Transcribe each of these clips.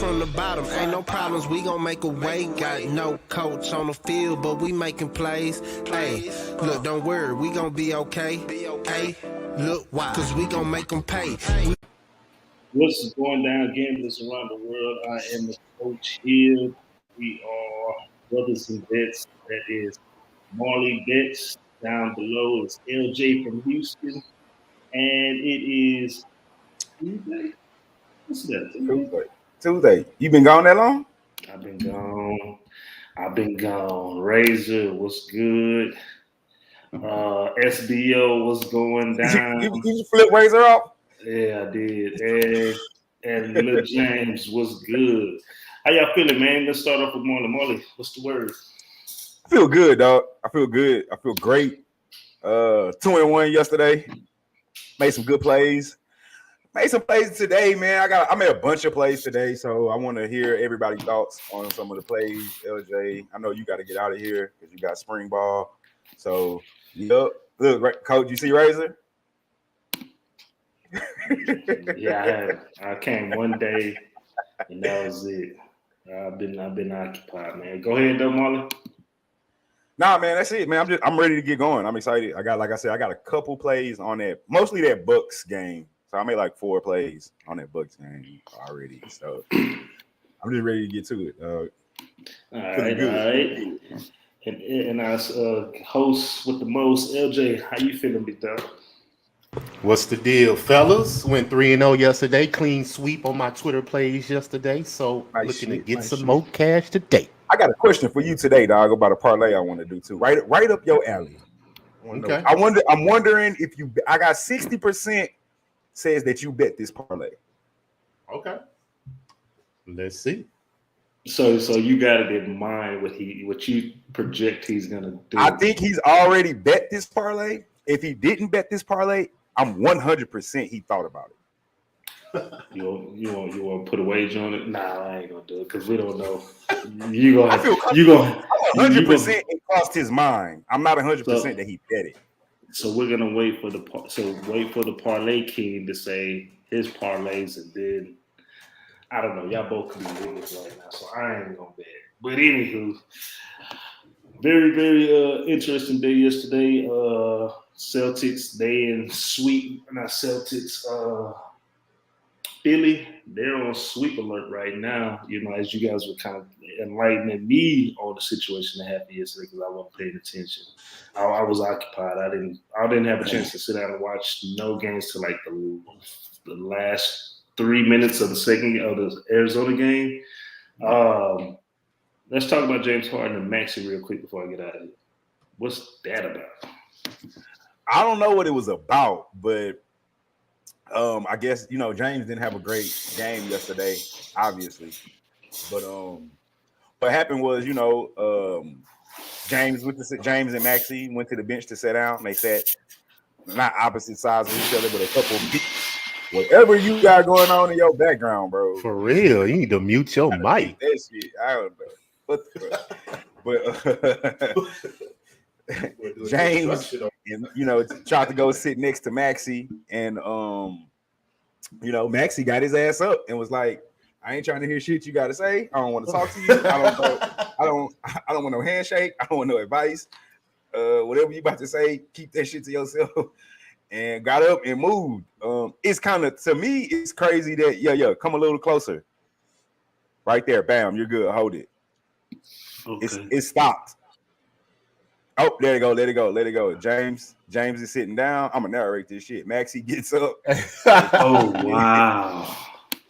from the bottom. Ain't no problems, we gon' make a way. Got no coach on the field, but we making plays. Hey, look, don't worry, we gon' be okay. Hey, look, why? Cause we gon' make them pay. What's going down, gamblers around the world? I am the coach here. We are Brothas N Bets. That is Marley Bets. Down below is LJ from Houston. And it is Tuesday? What's that? Tuesday. You been gone that long? I've been gone. Razor, what's good? SBO, what's going down? You flip Razor off? Yeah, I did. And Lil James, what's good? How y'all feeling, man? Let's start off with Marley. Marley, what's the word? I feel good, dog. I feel good. I feel great. 2-1 yesterday. Made some good plays. Made some plays today, man. I made a bunch of plays today, so I want to hear everybody's thoughts on some of the plays. LJ, I know you got to get out of here because you got spring ball. So, yep. Look, Coach, you see Razor? Yeah, I came one day, and that was it. I've been occupied, man. Go ahead, though, Marley. Nah, man, that's it, man. I'm ready to get going. I'm excited. I got a couple plays on that, mostly that Bucks game. So I made like 4 plays on that Bucks game already. So I'm just ready to get to it. All right. And our host with the most, LJ, how you feeling, big dog? What's the deal, fellas? Went 3-0 yesterday. Clean sweep on my Twitter plays yesterday. So looking to get some more cash today. I got a question for you today, dog, about a parlay I want to do too. Right up your alley. Okay. I'm wondering if I got 60% says that you bet this parlay. Okay. Let's see. So you got it in mind what you project he's gonna do. I think he's already bet this parlay. If he didn't bet this parlay, I'm 100% he thought about it. You want to put a wager on it? Nah, I ain't gonna do it because we don't know. You gonna 100% it crossed his mind. I'm not 100% that he bet it. So we're gonna wait for the parlay king to say his parlays, and then I don't know. Y'all both can be niggas right now, so I ain't gonna bet. But anywho, very very interesting day yesterday. Celtics, they in sweep. Not Celtics. Philly, they're on sweep alert right now. You know, as you guys were kind of enlightening me on the situation that happened yesterday because I wasn't paying attention. I was occupied. I didn't have a chance to sit down and watch no games till like the last 3 minutes of the Arizona game. Let's talk about James Harden and Maxey real quick before I get out of here. What's that about? I don't know what it was about, but I guess James didn't have a great game yesterday, obviously. But what happened was, James and Maxey went to the bench to sit down. And they sat not opposite sides of each other, but a couple of feet. Whatever you got going on in your background, bro. For real, you need to mute your mic. That shit, I don't know. But James, tried to go sit next to Maxey, and Maxey got his ass up and was like, "I ain't trying to hear shit you got to say. I don't want to talk to you. I don't want no handshake. I don't want no advice. Whatever you about to say, keep that shit to yourself." And got up and moved. It's kind of, to me, it's crazy that come a little closer. Right there, bam, you're good. Hold it. Okay. It stopped. Oh, there you go. Let it go. James is sitting down. I'm gonna narrate this shit. Maxey gets up. Oh wow!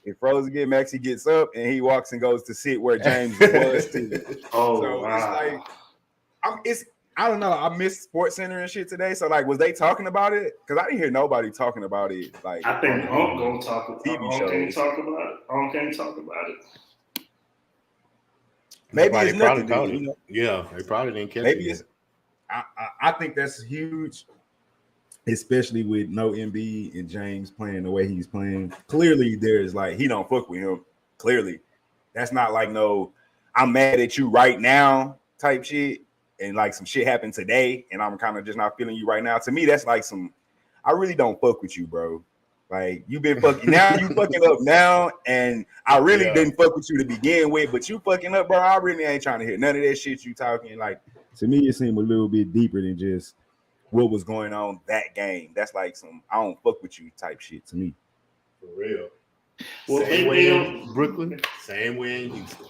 It froze again. Maxey gets up and he walks and goes to sit where James was too. Oh so wow! It's like I don't know. I missed Sports Center and shit today. So like, was they talking about it? Because I didn't hear nobody talking about it. Like I think Unc gonna talk about it. Unc can't talk about it. Maybe it's nothing. Yeah, they probably didn't catch it. Maybe it's. I think that's huge, especially with no Embiid and James playing the way he's playing. Clearly, there's like he don't fuck with him. Clearly, that's not like no, I'm mad at you right now type shit. And like some shit happened today, and I'm kind of just not feeling you right now. To me, that's like some, I really don't fuck with you, bro. Like you been fucking now, you fucking up now, and I really didn't fuck with you to begin with, but you fucking up, bro. I really ain't trying to hear none of that shit you talking. Like to me, it seemed a little bit deeper than just what was going on that game. That's like some I don't fuck with you type shit to me. For real. Well, Same way in Brooklyn, same way in Houston.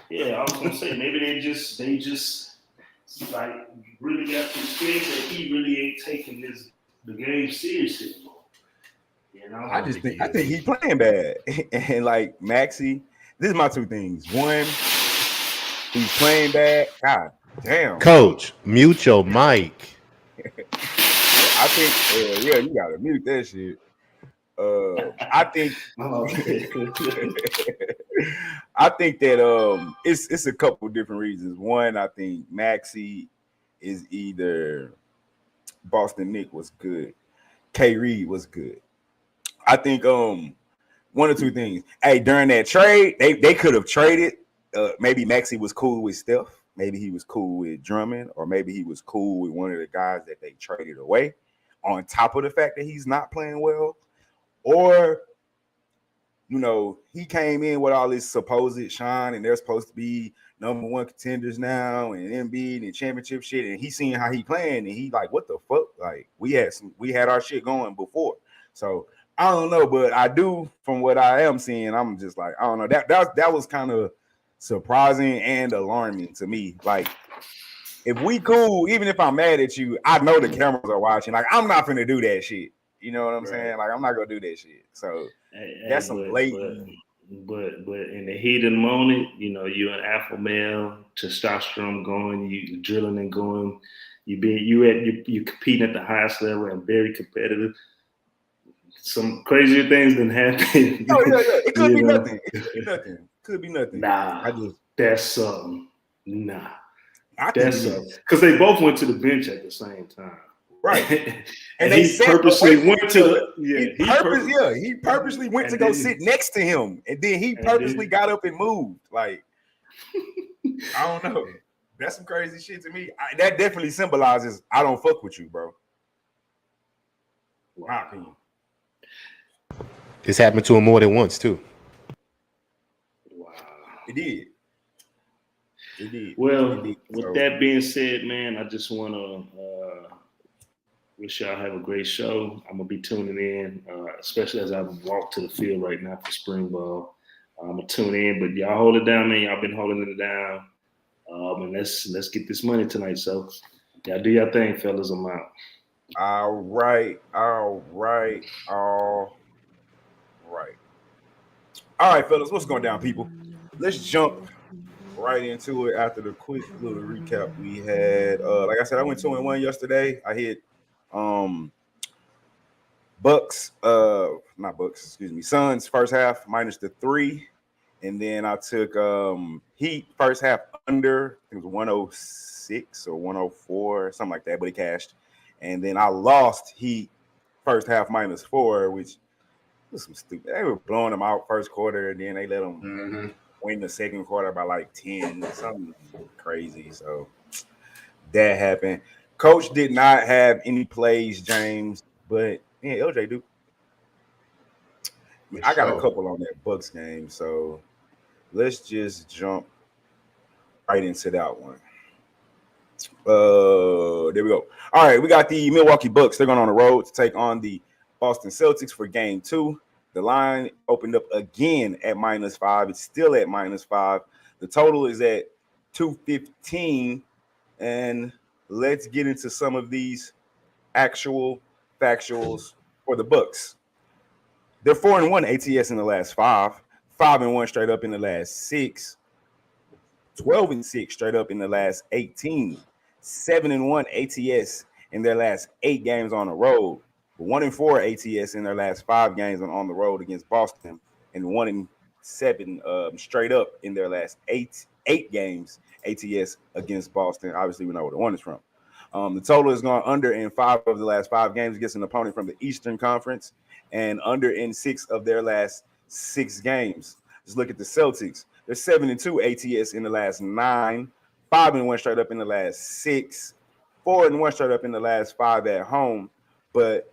Yeah, I was gonna say maybe they just like really got to experience that he really ain't taking the game serious anymore. You know, I think he's playing bad. And like Maxey, this is my two things. One, he's playing bad. God damn. Coach, mute your mic. I think you gotta mute that shit. I think I think that it's a couple different reasons. One, I think Maxey is either Boston Nick was good, K Reed was good. I think one or two things. Hey, during that trade, they could have traded. Maybe Maxey was cool with Steph. Maybe he was cool with Drummond, or maybe he was cool with one of the guys that they traded away. On top of the fact that he's not playing well, or he came in with all this supposed shine, and they're supposed to be number one contenders now, and Embiid and championship shit, and he seen how he playing, and he like, what the fuck? Like we had our shit going before, so. I don't know, but I do from what I am seeing. I'm just like, I don't know. That was kind of surprising and alarming to me. Like, if we cool, even if I'm mad at you, I know the cameras are watching. Like, I'm not gonna do that shit. You know what I'm saying? Like, I'm not gonna do that shit. So that's some blatant. But in the heat of the moment, you're an alpha male, testosterone going, you drilling and going, you competing at the highest level and very competitive. Some crazier things than happen. Oh yeah. It could be nothing. Could be nothing. Nah, that's something. Nah, that's something. Because they both went to the bench at the same time, right? and he purposely went to the he purposely went to go sit next to him, and then he purposely got up and moved. Like I don't know. That's some crazy shit to me. That definitely symbolizes I don't fuck with you, bro. My opinion. This happened to him more than once, too. Wow. It did. Well, with that being said, man, I just want to wish y'all have a great show. I'm going to be tuning in, especially as I walk to the field right now for spring ball. I'm going to tune in, but y'all hold it down, man. Y'all been holding it down. And let's get this money tonight. So y'all do your thing, fellas. I'm out. All right. All right, fellas, what's going down, people? Let's jump right into it after the quick little recap we had. Like I said, I went 2-1 yesterday. I hit Suns first half -3. And then I took Heat first half under. I think it was 106 or 104, something like that, but it cashed. And then I lost Heat first half -4, which was some stupid. They were blowing them out first quarter, and then they let them win the second quarter by like 10, something crazy. So that happened. Coach did not have any plays, James, but LJ do. I got a couple on that Bucks game, so let's just jump right into that one. There we go. All right, we got the Milwaukee Bucks. They're going on the road to take on the Boston Celtics for game 2. The line opened up again at -5. It's still at -5. The total is at 215. And let's get into some of these actual factuals for the Bucks. They're 4-1 ATS in the last 5, 5-1 straight up in the last 6, 12-6 straight up in the last 18, 7-1 ATS in their last 8 games on the road, 1-4 ATS in their last 5 games on the road against Boston, and 1-7 straight up in their last 8 games ATS against Boston. Obviously, we know where the one is from. The total has gone under in 5 of the last 5 games against an opponent from the Eastern Conference, and under in 6 of their last 6 games. Just look at the Celtics. They're 7-2 ATS in the last 9, 5-1 straight up in the last 6, 4-1 straight up in the last 5 at home. But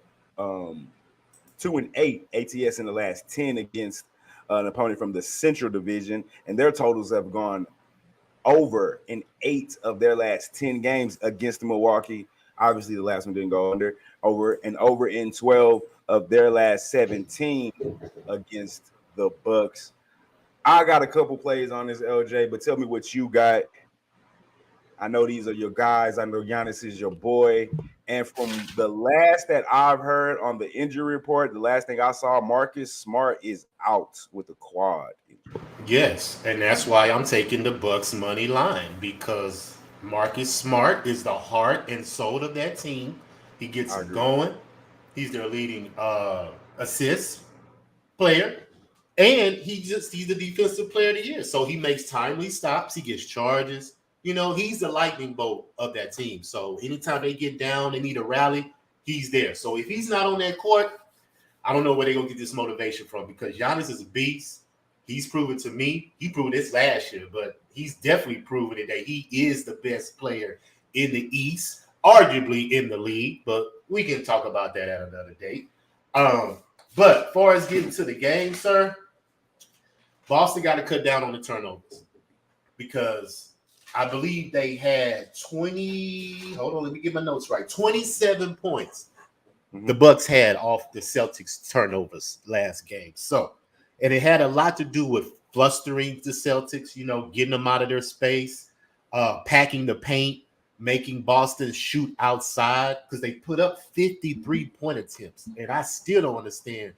2-8 ATS in the last 10 against an opponent from the Central Division, and their totals have gone over in 8 of their last 10 games against Milwaukee. Obviously, the last one didn't go under. Over in 12 of their last 17 against the Bucks. I got a couple plays on this, LJ, but tell me what you got. I know these are your guys. I know Giannis is your boy. And from the last that I've heard on the injury report, the last thing I saw, Marcus Smart is out with the quad injury. Yes, and that's why I'm taking the Bucks money line, because Marcus Smart is the heart and soul of that team. He gets it going. He's their leading assist player. And he's the defensive player of the year. So he makes timely stops. He gets charges. You know, he's the lightning bolt of that team. So anytime they get down, they need a rally, he's there. So if he's not on that court, I don't know where they're going to get this motivation from, because Giannis is a beast. He's proven to me. He proved this last year, but he's definitely proven it that he is the best player in the East, arguably in the league. But we can talk about that at another date. But as far as getting to the game, sir, Boston got to cut down on the turnovers, because I believe they had 27 points the Bucks had off the Celtics turnovers last game. So, and it had a lot to do with flustering the Celtics, you know, getting them out of their space, packing the paint, making Boston shoot outside, because they put up 53 point attempts. And I still don't understand.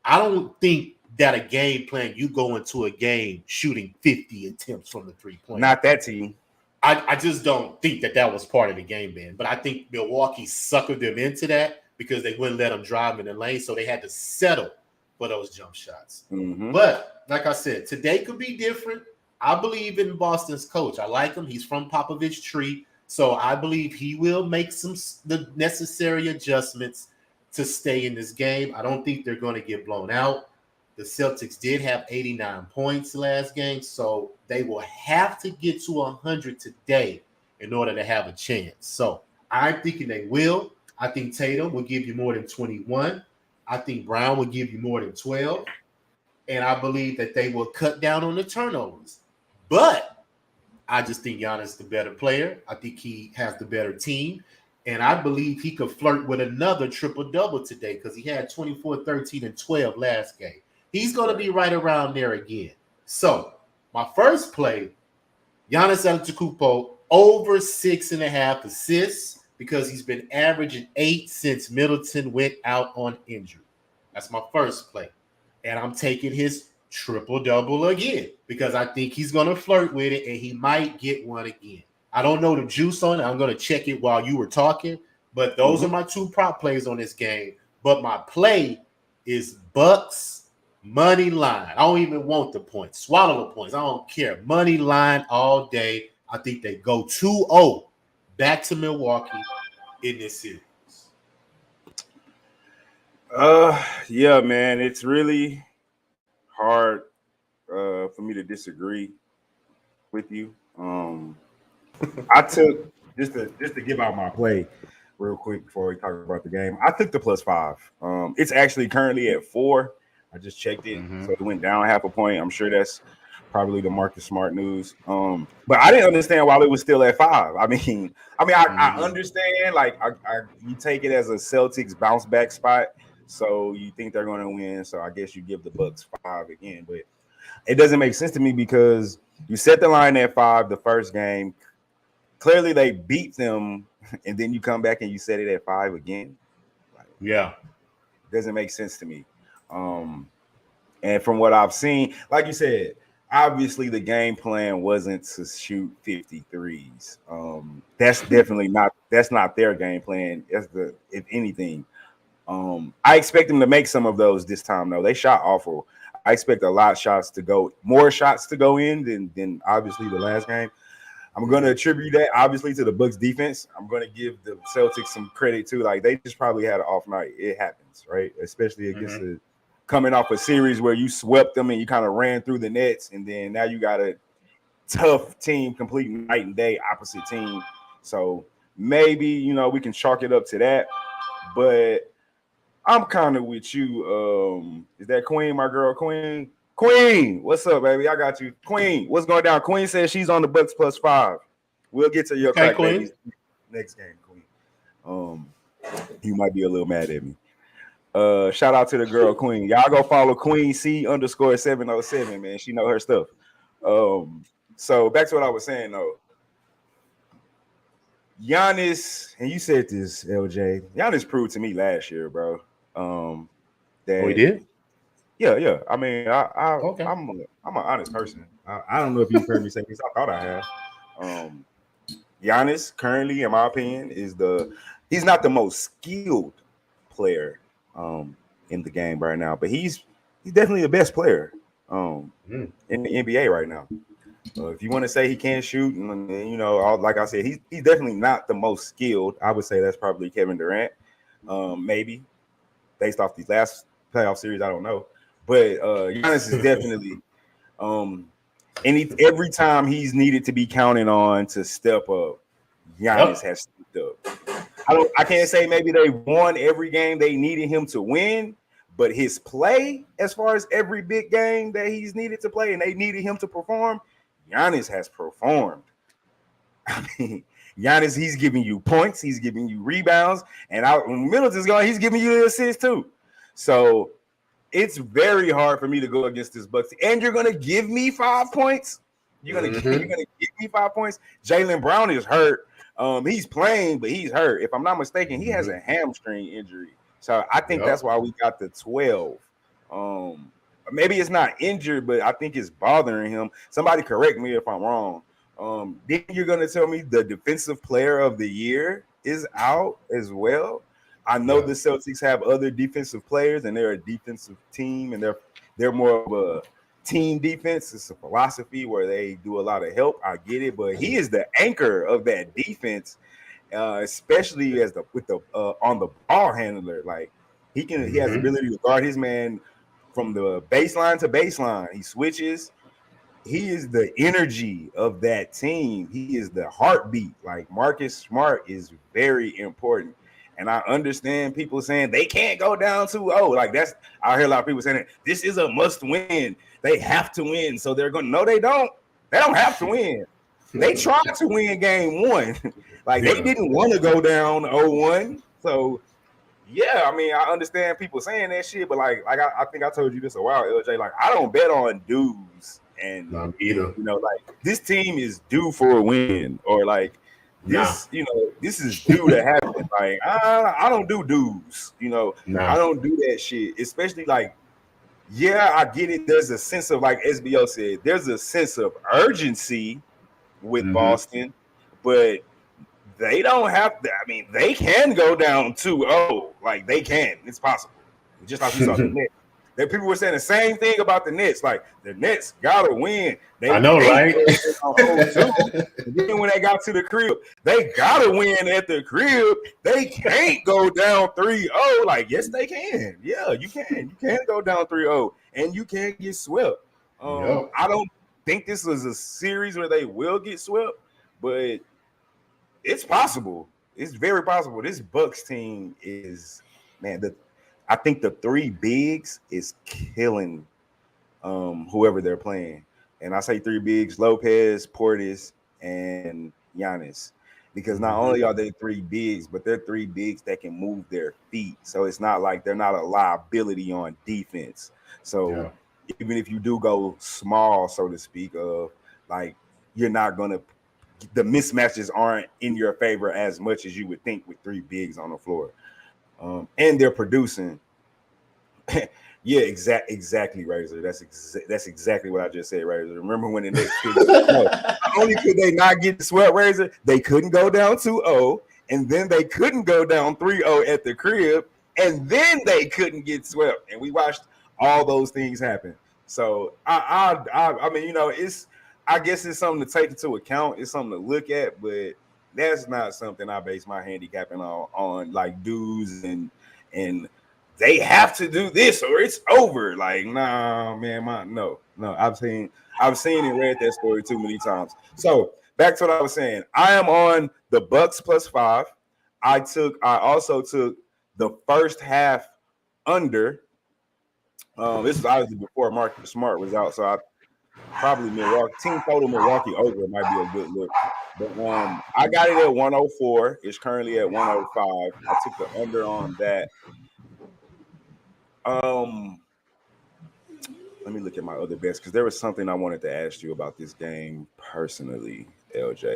I don't think that a game plan, you go into a game shooting 50 attempts from the 3-point. Not that team. I just don't think that was part of the game plan. But I think Milwaukee suckered them into that, because they wouldn't let them drive in the lane. So they had to settle for those jump shots. Mm-hmm. But like I said, today could be different. I believe in Boston's coach. I like him. He's from Popovich Tree. So I believe he will make the necessary adjustments to stay in this game. I don't think they're going to get blown out. The Celtics did have 89 points last game, so they will have to get to 100 today in order to have a chance. So I'm thinking they will. I think Tatum will give you more than 21. I think Brown will give you more than 12. And I believe that they will cut down on the turnovers. But I just think Giannis is the better player. I think he has the better team. And I believe he could flirt with another triple-double today, because he had 24, 13, and 12 last game. He's going to be right around there again. So my first play, Giannis Antetokounmpo over 6.5 assists, because he's been averaging 8 since Middleton went out on injury. That's my first play. And I'm taking his triple-double again, because I think he's going to flirt with it, and he might get one again. I don't know the juice on it. I'm going to check it while you were talking. But those are my 2 prop plays on this game. But my play is Bucks money line. I don't even want the points. Swallow the points. I don't care. Money line all day. I think they go 2-0 back to Milwaukee in this series. Yeah, man, it's really hard for me to disagree with you. I took just to give out my play real quick before we talk about the game. I took the +5. It's actually currently at 4. I just checked it, so it went down half a point. I'm sure that's probably the Marcus Smart news. But I didn't understand why it was still at 5. I understand. Like, you take it as a Celtics bounce back spot, so you think they're going to win. So I guess you give the Bucks 5 again, but it doesn't make sense to me, because you set the line at 5 the first game. Clearly, they beat them, and then you come back and you set it at 5 again. Yeah, it doesn't make sense to me. And from what I've seen, like you said, obviously the game plan wasn't to shoot 53s. That's definitely not their game plan. If anything. I expect them to make some of those this time, though. They shot awful. I expect more shots to go in than obviously the last game. I'm going to attribute that obviously to the Bucks defense. I'm going to give the Celtics some credit too. Like, they just probably had an off night. It happens, right? Especially against coming off a series where you swept them and you kind of ran through the nets, and then now you got a tough team, complete night and day opposite team. So maybe, we can chalk it up to that. But I'm kind of with you. Is that Queen, my girl Queen? Queen, what's up, baby? I got you. Queen, what's going down? Queen says she's on the Bucks +5. We'll get to your crack babies next game, Queen. You might be a little mad at me. Shout out to the girl Queen. Y'all go follow Queen C_707, man. She know her stuff. So back to what I was saying though. Giannis, and you said this, LJ. Giannis proved to me last year, bro. That he did? Yeah. I mean, Okay. I'm an honest person. I don't know if you've heard me say this. I thought I have. Giannis currently, in my opinion, he's not the most skilled player in the game right now, but he's definitely the best player in the NBA right now. If you want to say he can't shoot, and you know, like I said, he's definitely not the most skilled. I would say that's probably Kevin Durant, maybe based off these last playoff series. I don't know, but Giannis is definitely. Every time he's needed to be counted on to step up, Giannis has stepped up. I can't say maybe they won every game they needed him to win, but his play, as far as every big game that he's needed to play and they needed him to perform, Giannis has performed. I mean, Giannis, he's giving you points, he's giving you rebounds, and when Middleton's going, he's giving you the assists too. So it's very hard for me to go against this Bucks. And you're gonna give me 5 points. You're gonna give me 5 points. Jaylen Brown is hurt. He's playing, but he's hurt. If I'm not mistaken, he has a hamstring injury. So I think that's why we got the 12. Maybe it's not injured, but I think it's bothering him. Somebody correct me if I'm wrong. Then you're gonna tell me the defensive player of the year is out as well. I know the Celtics have other defensive players, and they're a defensive team, and they're more of a team defense. It's a philosophy where they do a lot of help. I get it, but he is the anchor of that defense, especially as on the ball handler. Like he has the ability to guard his man from the baseline to baseline. He switches. He is the energy of that team. He is the heartbeat. Like Marcus Smart is very important. And I understand people saying they can't go down 2-0. Like I hear a lot of people saying that this is a must win. They have to win. So they're going, no, they don't. They don't have to win. They tried to win game 1. Like they didn't want to go down 0-1. So yeah, I mean, I understand people saying that shit, but like I think I told you this a while, LJ. Like I don't bet on dudes, and not either. You know, like this team is due for a win, or like this, you know, this is due to happen. Like I don't do dudes, you know, I don't do that shit. Especially like, yeah, I get it. There's a sense of, like SBO said, there's a sense of urgency with Boston, but they don't have to. I mean, they can go down 2-0. Like they can. It's possible. Just like we saw the Nets. That people were saying the same thing about the Nets. Like the Nets gotta win. I know, right? And then when they got to the crib, they gotta win at the crib. They can't go down 3-0. Like, yes, they can. Yeah, you can. You can go down 3-0, and you can get swept. I don't think this is a series where they will get swept, but it's possible. It's very possible. This Bucks team is, man, I think the 3 bigs is killing whoever they're playing. And I say 3 bigs: Lopez, Portis, and Giannis. Because not only are they 3 bigs, but they're 3 bigs that can move their feet. So it's not like they're not a liability on defense. So even if you do go small, so to speak, like you're not going to, the mismatches aren't in your favor as much as you would think with 3 bigs on the floor. And they're producing. Yeah, exactly, Razor. That's exactly what I just said, Razor. Remember when the Knicks not only could they not get the sweat, Razor, they couldn't go down 2-0, and then they couldn't go down 3-0 at the crib, and then they couldn't get swept. And we watched all those things happen. So I mean, you know, I guess it's something to take into account. It's something to look at, but that's not something I base my handicapping on like dudes and they have to do this or it's over. Like, nah, man, no. I've seen and read that story too many times. So back to what I was saying. I am on the Bucks +5. I also took the first half under. This is obviously before Marcus Smart was out, so I probably Milwaukee team total Milwaukee over might be a good look. But I got it at 104. It's currently at 105. I took the under on that. Let me look at my other bets because there was something I wanted to ask you about this game personally, LJ.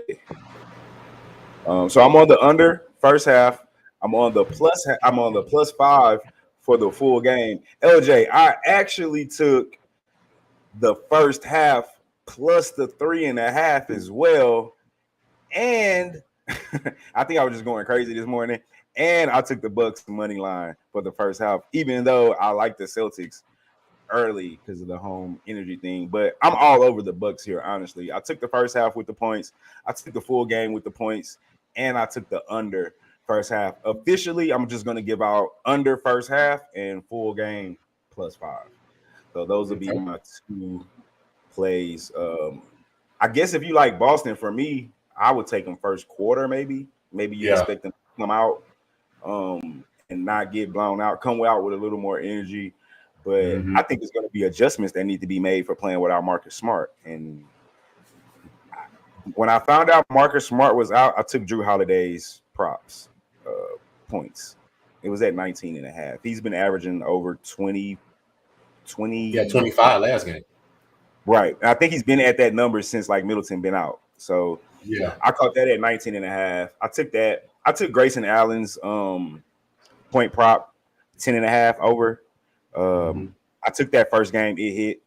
So I'm on the under first half. I'm on the plus 5 for the full game. LJ, I actually took the first half plus the 3.5 as well. And I think I was just going crazy this morning. And I took the Bucks money line for the first half, even though I like the Celtics early because of the home energy thing. But I'm all over the Bucks here, honestly. I took the first half with the points. I took the full game with the points. And I took the under first half. Officially, I'm just going to give out under first half and full game plus 5. So those would be my 2 plays. I guess if you like Boston, for me, I would take them first quarter maybe. Maybe you expect them to come out and not get blown out, come out with a little more energy. But I think there's going to be adjustments that need to be made for playing without Marcus Smart. And when I found out Marcus Smart was out, I took Drew Holiday's props points. It was at 19.5. He's been averaging over 20. Yeah, 25 last game. Right. And I think he's been at that number since like Middleton been out. So yeah, I caught that at 19.5. I took that. I took Grayson Allen's point prop 10.5 over. I took that first game. It hit.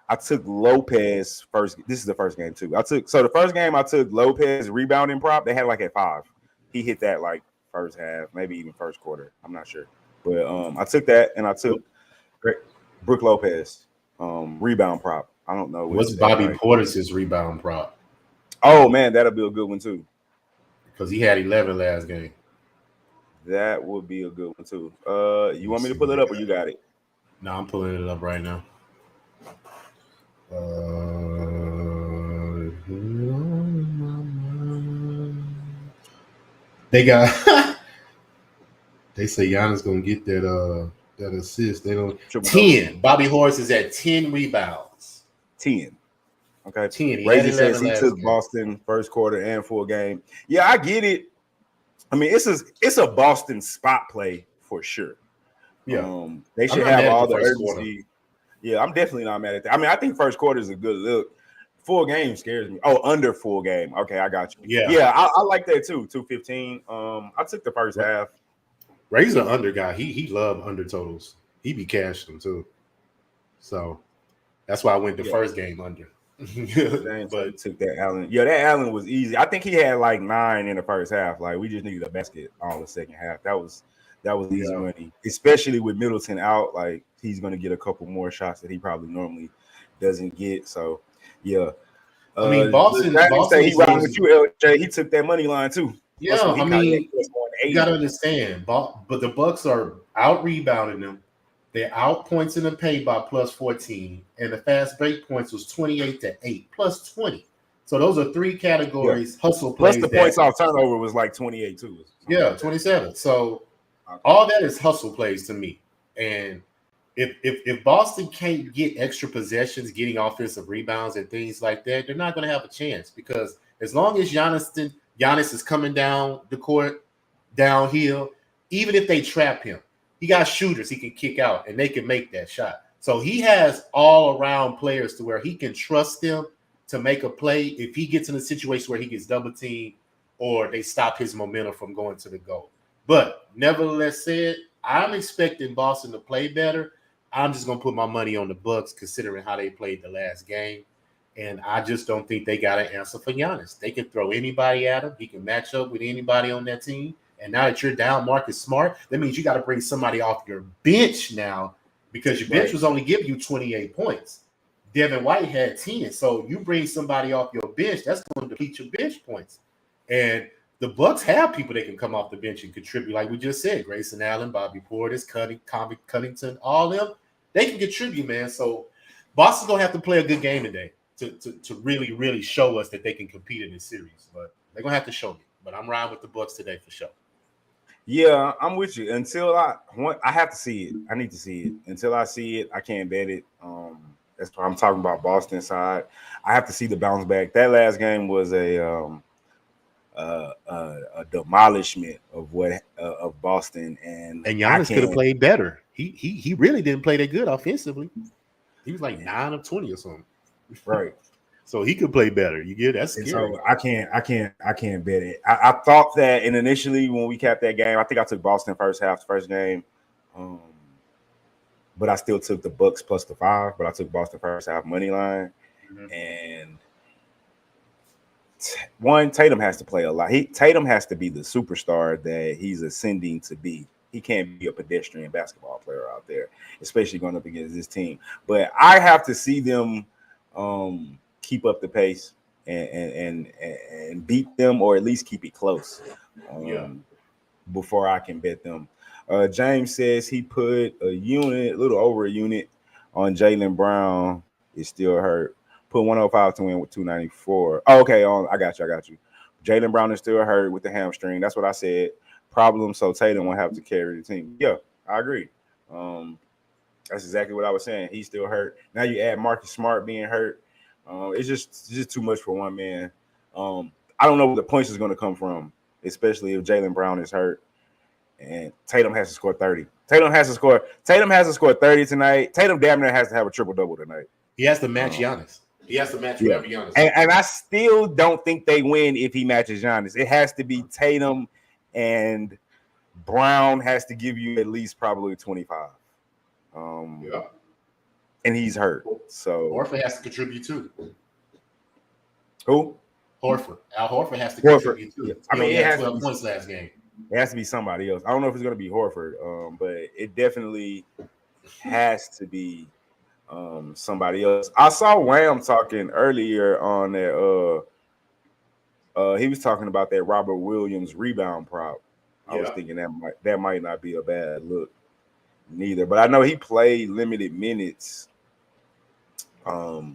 I took Lopez first. This is the first game too. The first game I took Lopez rebounding prop. They had like at 5. He hit that like first half, maybe even first quarter. I'm not sure, but I took that and I took Brook Lopez rebound prop. I don't know what's Bobby Portis' rebound prop. Oh man, that'll be a good one too. Because he had 11 last game. That would be a good one too. You want me to pull it up or you got it? No, I'm pulling it up right now. They got they say Giannis gonna get that assist. They don't 10. Bobby Horse is at 10 rebounds. 10. Okay. 10. Razy says he took Boston first quarter and full game. Yeah, I get it. I mean, it's a Boston spot play for sure. Yeah. They should have all the urgency. Yeah, I'm definitely not mad at that. I mean, I think first quarter is a good look. Full game scares me. Oh, under full game. Okay, I got you. Yeah, I like that too. 215. I took the first half. Ray's an under guy. He loved under totals. He be cashing them too. So that's why I went the first game under. But took that Allen. Yeah, that Allen was easy. I think he had like 9 in the first half. Like we just needed a basket on the second half. That was easy money, especially with Middleton out. Like he's going to get a couple more shots that he probably normally doesn't get. So yeah, I mean Boston say he riding with you, LJ. He took that money line too. Yeah, I mean you got to understand, but the Bucks are out rebounding them. They're out points in the paint by plus 14, and the fast break points was 28-8 plus 20. So those are 3 categories. Hustle plays. Plus the points off turnover was like 28 too. Yeah, 27. So all that is hustle plays to me. And if Boston can't get extra possessions, getting offensive rebounds and things like that, they're not going to have a chance because as long as Giannis is coming down the court, downhill, even if they trap him, he got shooters he can kick out and they can make that shot. So he has all-around players to where he can trust them to make a play if he gets in a situation where he gets double-teamed or they stop his momentum from going to the goal. But nevertheless said, I'm expecting Boston to play better. I'm just going to put my money on the Bucks considering how they played the last game. And I just don't think they got an answer for Giannis. They can throw anybody at him. He can match up with anybody on that team. And now that you're down Marcus Smart, that means you got to bring somebody off your bench now because your bench was only giving you 28 points. Devin White had 10. So you bring somebody off your bench, that's going to deplete your bench points. And the Bucks have people that can come off the bench and contribute. Like we just said, Grayson Allen, Bobby Portis, Covington, all them, they can contribute, man. So Boston's going to have to play a good game today to really, really show us that they can compete in this series. But they're going to have to show me. But I'm riding with the Bucks today for sure. Yeah, I'm with you. Until I have to see it. I need to see it. Until I see it, I can't bet it. That's why I'm talking about Boston side. I have to see the bounce back. That last game was a demolishment of of Boston, and Giannis could have played better. He really didn't play that good offensively. He was like 9 of 20 or something. Right. So he could play better. You get that's scary. So I can't bet it. I thought that, and initially when we capped that game, I think I took Boston first half, the first game. But I still took the Bucks plus the 5. But I took Boston first half money line, and Tatum has to play a lot. Tatum has to be the superstar that he's ascending to be. He can't be a pedestrian basketball player out there, especially going up against this team. But I have to see them keep up the pace and beat them, or at least keep it close before I can bet them. James says he put a little over a unit on Jaylen Brown. It's still hurt. Put 105 to win with 294. Oh, okay, I got you. Jaylen Brown is still hurt with the hamstring. That's what I said. Problem, so Tatum won't have to carry the team. Yeah, I agree. That's exactly what I was saying. He's still hurt. Now you add Marcus Smart being hurt. It's just too much for one man. I don't know where the points is going to come from, especially if Jaylen Brown is hurt. And Tatum has to score 30. Tatum has to score 30 tonight. Tatum damn near has to have a triple-double tonight. He has to match Giannis. He has to match whatever Giannis. And I still don't think they win if he matches Giannis. It has to be Tatum, and Brown has to give you at least probably 25. And he's hurt. So Horford has to contribute too. Who? Horford. Al Horford has to contribute too. I mean, it has 12 points last game. It has to be somebody else. I don't know if it's going to be Horford, but it definitely has to be somebody else. I saw Wham talking earlier on that. He was talking about that Robert Williams rebound prop. I was thinking that might not be a bad look neither. But I know he played limited minutes the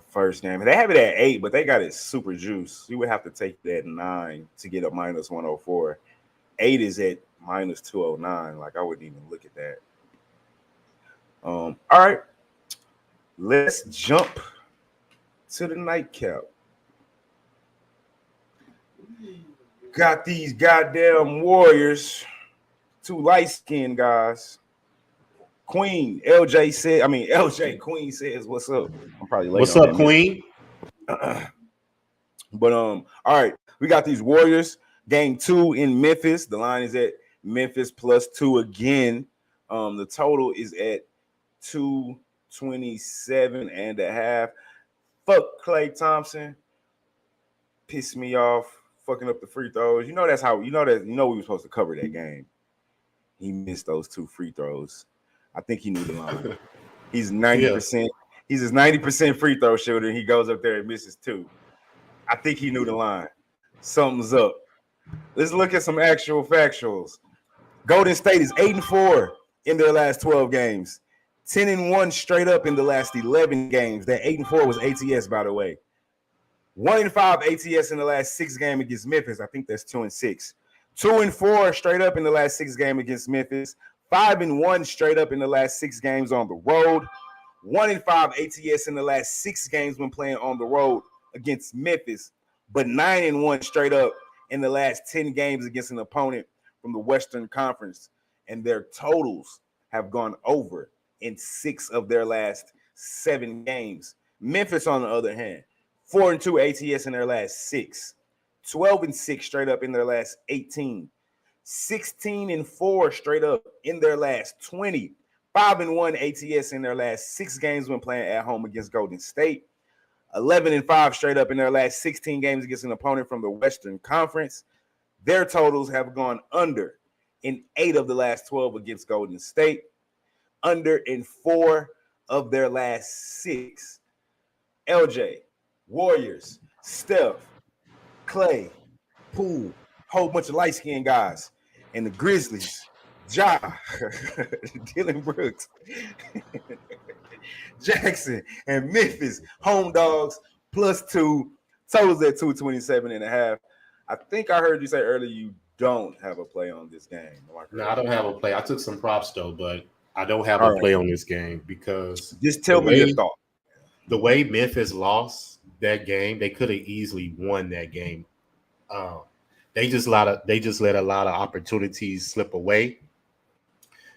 first game. They have it at 8, but they got it super juice. You would have to take that 9 to get a minus 104. 8 is at minus 209. Like, I wouldn't even look at that. All right. Let's jump to the nightcap. Got these goddamn Warriors, 2 light-skinned guys. Queen Queen says, "What's up?" I'm probably late. What's up, Queen? But all right, we got these Warriors. Game 2 in Memphis. The line is at Memphis plus 2 again. The total is at 227.5. Fuck Klay Thompson. Pissed me off. Fucking up the free throws. We were supposed to cover that game. He missed those 2 free throws. I think he knew the line. He's 90%. He's his 90% free throw shooter. He goes up there and misses 2. I think he knew the line. Something's up. Let's look at some actual factuals. Golden State is 8-4 in their last 12 games. 10-1 straight up in the last 11 games. That 8-4 was ATS, by the way. 1-5 ATS in the last 6 games against Memphis. I think that's 2-6. 2-4 straight up in the last 6 games against Memphis. 5-1 straight up in the last 6 games on the road. 1-5 ATS in the last 6 games when playing on the road against Memphis. But 9-1 straight up in the last 10 games against an opponent from the Western Conference. And their totals have gone over in 6 of their last 7 games. Memphis, on the other hand, 4-2 ATS in their last 6. 12-6 straight up in their last 18. 16-4 straight up in their last 20. 5-1 ATS in their last 6 games when playing at home against Golden State. 11-5 straight up in their last 16 games against an opponent from the Western Conference. Their totals have gone under in 8 of the last 12 against Golden State. Under in 4 of their last 6. LJ, Warriors, Steph, Clay, Poole, whole bunch of light-skinned guys. And the Grizzlies, Ja, Dylan Brooks, Jackson, and Memphis, home dogs, plus 2, totals at 227.5. I think I heard you say earlier you don't have a play on this game. No, I don't have a play. I took some props though, but I don't have All a right. play on this game because Just tell me your thought. The way Memphis lost that game, they could have easily won that game. They just let a lot of opportunities slip away.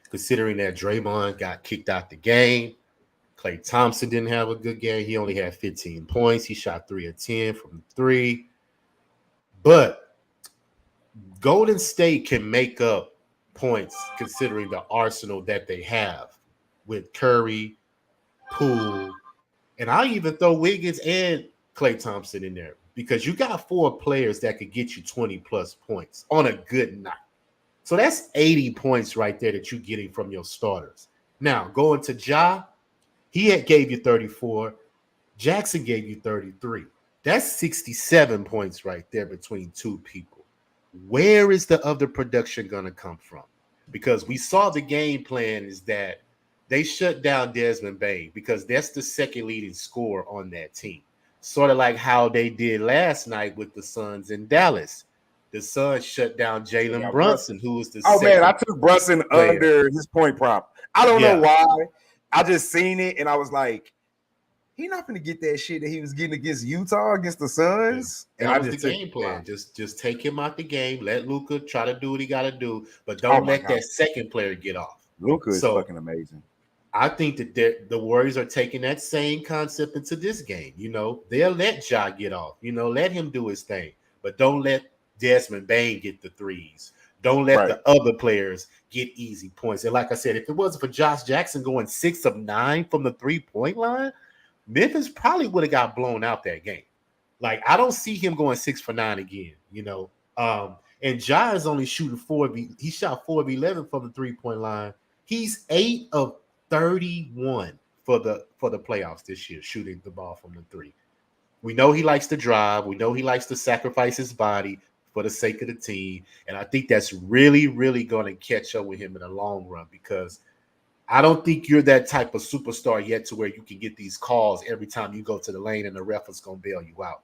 Considering that Draymond got kicked out the game, Klay Thompson didn't have a good game. He only had 15 points. He shot 3 of 10 from 3. But Golden State can make up points considering the arsenal that they have with Curry, Poole, and I even throw Wiggins and Klay Thompson in there because you got 4 players that could get you 20 plus points on a good night. So that's 80 points right there that you're getting from your starters. Now, going to Ja, gave you 34. Jackson gave you 33. That's 67 points right there between 2 people. Where is the other production going to come from? Because we saw the game plan is that they shut down Desmond Bane because that's the second leading scorer on that team. Sort of like how they did last night with the Suns in Dallas. The Suns shut down Jaylen Brunson, who was the man, I took Brunson player under his point prop. I don't know why. I just seen it and I was like, he's not going to get that shit that he was getting against Utah, against the Suns. Yeah. And that was the game plan. Just take him out the game. Let Luka try to do what he got to do, but don't let that second player get off. Luka is fucking amazing. I think that the Warriors are taking that same concept into this game. You know, they'll let Ja get off. You know, let him do his thing, but don't let Desmond Bane get the threes. Don't let the other players get easy points. And like I said, if it wasn't for Josh Jackson going 6 of 9 from the 3-point line, Memphis probably would have got blown out that game. Like, I don't see him going 6 for 9 again, you know. And Ja is only shooting 4 of he shot 4 of 11 from the 3-point line. He's 8 of 31 for the playoffs this year, shooting the ball from the 3. We know he likes to drive. We know he likes to sacrifice his body for the sake of the team. And I think that's really, really going to catch up with him in the long run because I don't think you're that type of superstar yet to where you can get these calls every time you go to the lane and the ref is going to bail you out.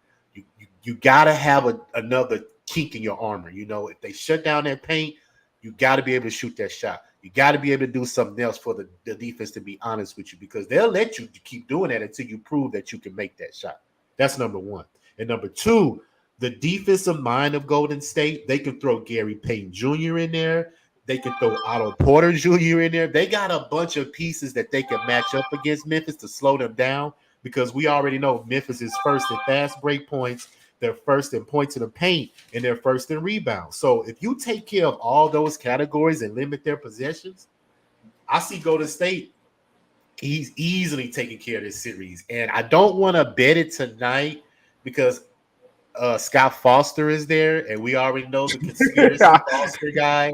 You got to have another kink in your armor. You know, if they shut down that paint, you got to be able to shoot that shot. You got to be able to do something else for the defense to be honest with you because they'll let you keep doing that until you prove that you can make that shot. That's number 1. And number 2, the defensive mind of Golden State, they can throw Gary Payton Jr. in there. They can throw Otto Porter Jr. in there. They got a bunch of pieces that they can match up against Memphis to slow them down because we already know Memphis is first in fast break points. They're first in points in the paint, and they're first in rebounds. So if you take care of all those categories and limit their possessions, I see Golden State, he's easily taking care of this series. And I don't want to bet it tonight because Scott Foster is there, and we already know the conspiracy Foster guy.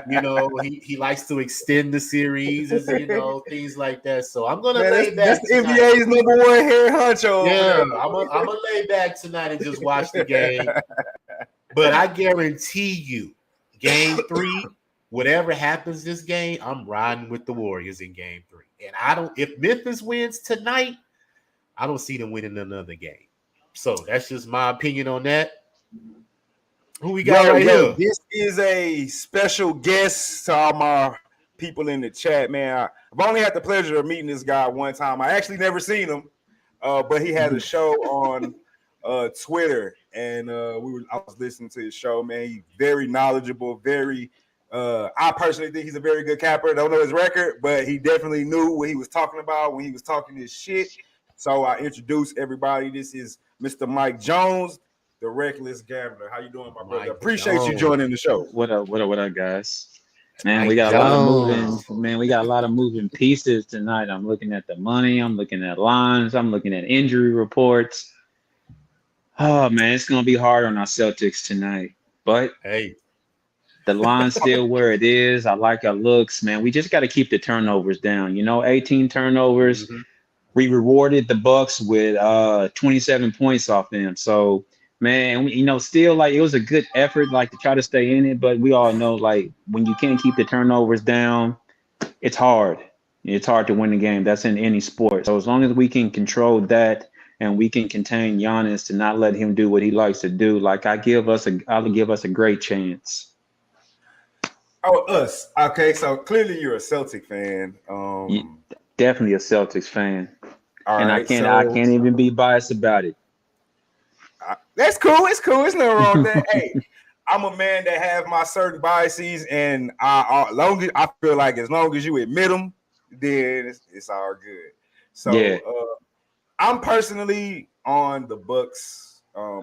You know, he likes to extend the series, and, you know, things like that. So I'm gonna lay back. That's the NBA's number 1 hair honcho. Yeah, I'm gonna lay back tonight and just watch the game. But I guarantee you, Game 3, whatever happens this game, I'm riding with the Warriors in Game 3. And if Memphis wins tonight, I don't see them winning another game. So that's just my opinion on that. Who we got right here? This is a special guest to all my people in the chat, man. I've only had the pleasure of meeting this guy one time. I actually never seen him, but he has a show on Twitter, and I was listening to his show, man. He's very knowledgeable, very. I personally think he's a very good capper. Don't know his record, but he definitely knew what he was talking about when he was talking his shit. So I introduce everybody. This is Mr. Mike Jones, the Reckless Gambler. How you doing, my brother? Appreciate you joining the show. What up, guys? Man, we got a lot of moving pieces tonight. I'm looking at the money, I'm looking at lines, I'm looking at injury reports. Oh man, it's gonna be hard on our Celtics tonight. But hey, the line's still where it is. I like our looks, man. We just got to keep the turnovers down. You know, 18 turnovers. Mm-hmm. We rewarded the Bucks with 27 points off them. So, man, you know, still like it was a good effort, like to try to stay in it. But we all know, like, when you can't keep the turnovers down, it's hard. It's hard to win the game. That's in any sport. So as long as we can control that and we can contain Giannis to not let him do what he likes to do, like I'll give us a great chance. Oh, us. Okay, so clearly you're a Celtic fan. Definitely a Celtics fan. All and right, I can't even be biased about it. That's cool. It's cool. It's nothing wrong with that. Hey, I'm a man that have my certain biases, and I feel like as long as you admit them, then it's all good. So yeah. I'm personally on the Bucks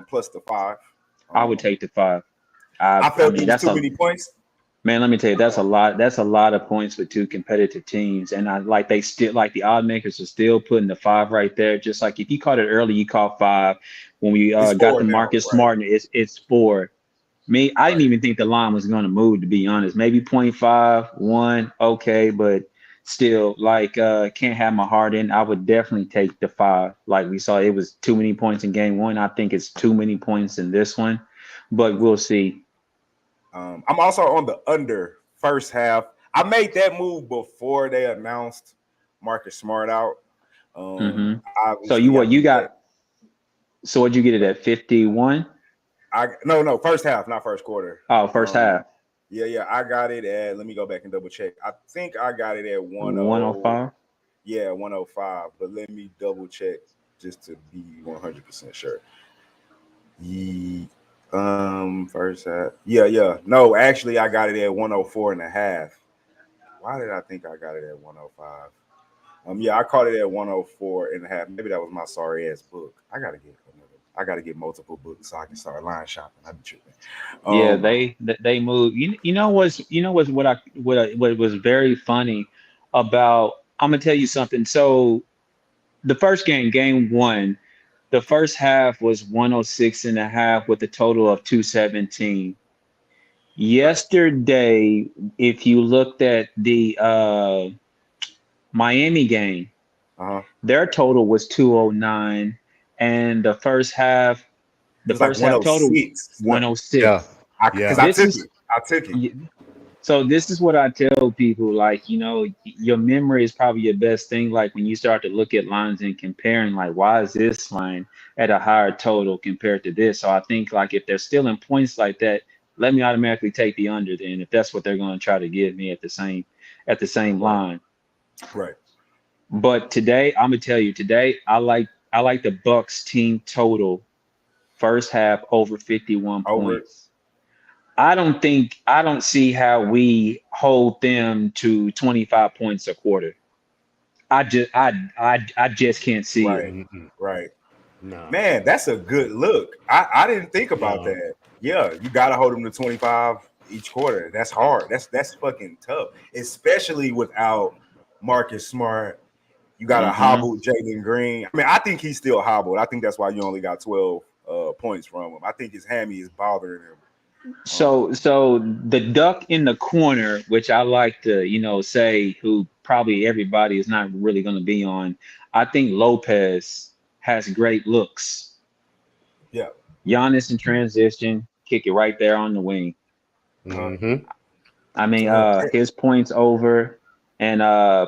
plus the 5. I would take the 5. I felt that's too many points. Man, let me tell you, that's a lot. That's a lot of points for 2 competitive teams, and they still the odd makers are still putting the 5 right there. Just like if you caught it early, you caught 5. When we got the Marcus Smart, it's 4. Me, I didn't even think the line was going to move, to be honest. Maybe 0.5, 1, okay, but still, can't have my heart in. I would definitely take the 5. Like we saw, it was too many points in game 1. I think it's too many points in this one, but we'll see. I'm also on the under first half. I made that move before they announced Marcus Smart out. So you got? So what'd you get it at 51? No, first half, not first quarter. Oh, first half. Yeah. I got it at. Let me go back and double check. I think I got it at 105. Yeah, 105. But let me double check just to be 100% sure. First half. Yeah. No, actually, I got it at 104.5. Why did I think I got it at 105? Yeah, I caught it at 104.5. Maybe that was my sorry ass book. I gotta get multiple books so I can start line shopping. I'd be tripping. Yeah, they move. You know what was very funny about. I'm gonna tell you something. So the first game 1. The first half was 106.5 with a total of 217. Yesterday, if you looked at the Miami game, their total was 209, and the first half total 106. Yeah, because I took it. So this is what I tell people, your memory is probably your best thing. Like when you start to look at lines and comparing, why is this line at a higher total compared to this? So I think if they're still in points like that, let me automatically take the under then, if that's what they're going to try to give me at the same line. Right. But today, I'm gonna tell you, I like the Bucks team total first half over 51 points. I don't see how we hold them to 25 points a quarter. I just can't see it. Right. No. Man, that's a good look. I didn't think about that. Yeah, you gotta hold them to 25 each quarter. That's hard. That's fucking tough, especially without Marcus Smart. You got a hobbled Jaylen Green. I mean, I think he's still hobbled. I think that's why you only got 12 points from him. I think his hammy is bothering him. So the duck in the corner, which I like to, say, who probably everybody is not really going to be on. I think Lopez has great looks. Yeah. Giannis in transition, kick it right there on the wing. I mean, his points over. And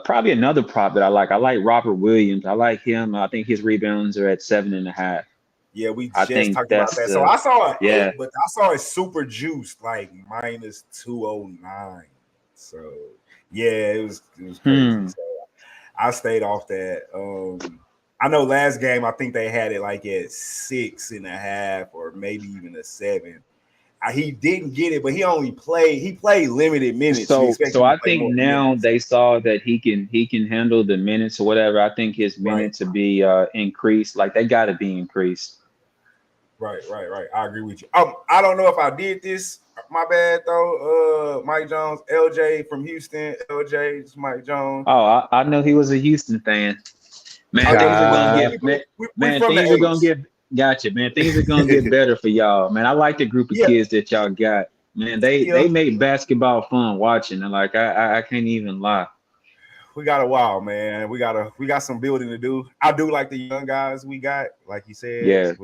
probably another prop that I like. I like Robert Williams. I like him. I think his rebounds are at 7.5. Yeah, we just talked about that. So I saw it, but I saw it super juiced, like minus 209. So yeah, it was crazy. So I stayed off that. I know last game I think they had it like at 6.5 or maybe even a 7. He didn't get it, but he played limited minutes. So I think now they saw that he can handle the minutes or whatever. I think his minutes to be increased. Like they got to be increased. Right. I agree with you. I don't know if I did this. My bad though. Mike Jones, LJ from Houston. LJ, it's Mike Jones. Oh, I know he was a Houston fan. Man, things are gonna get. Gotcha, man. Things are gonna get better for y'all, man. I like the group of kids that y'all got, man. They make basketball fun watching, and I can't even lie. We got a while, man. We got some building to do. I do like the young guys we got, like you said. Yeah,